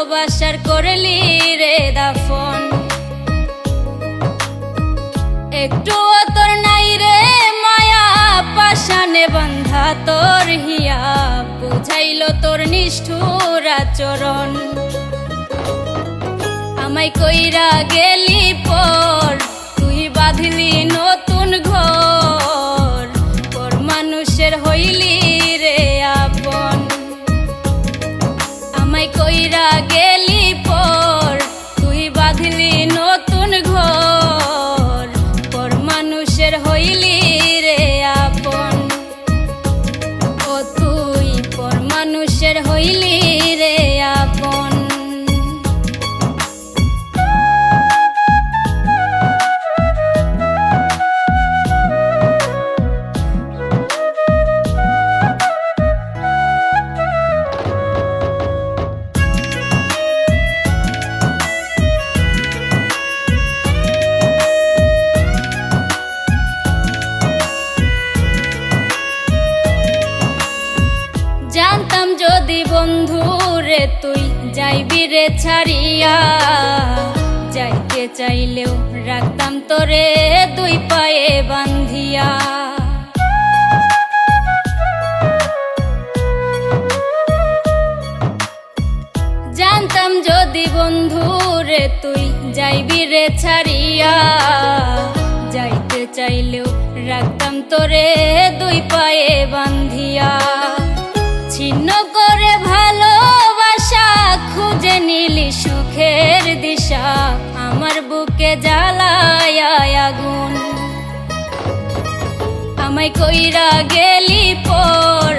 ভালোবাসার করলি রে দাফন। একটু তোর নাই রে মায়া পাশানে বান্ধা তোর হিয়া, বুঝাইলো তোর নিষ্ঠুর আচরণ। আমায় কইরা গেলি পর তুই বাঁধলি নতুন ঘর, পর মানুষের হইলি রে আপন। আমায় কইরা গেলি পর তুই বাঁধলি নতুন ঘর, পর মানুষের হইলি রে আপন। ও তুই পর মানুষের হইলি রে আপন। জানতাম যদি বন্ধু রে তুই যাইবি রে ছাড়িয়া, যাইতে চাইলেও রাখতাম তোরে দুই পায়ে বান্ধিয়া। জানতাম যদি বন্ধু রে তুই যাইবি রে ছাড়িয়া, যাইতে চাইলেও রাখতাম তোরে দুই পায়ে বান্ধিয়া। ছিন্ন করে ভালোবাসা খুঁজে নিলি সুখের দিশা, আমার বুকে জ্বালায় আগুন। আমায় কইরা গেলি পর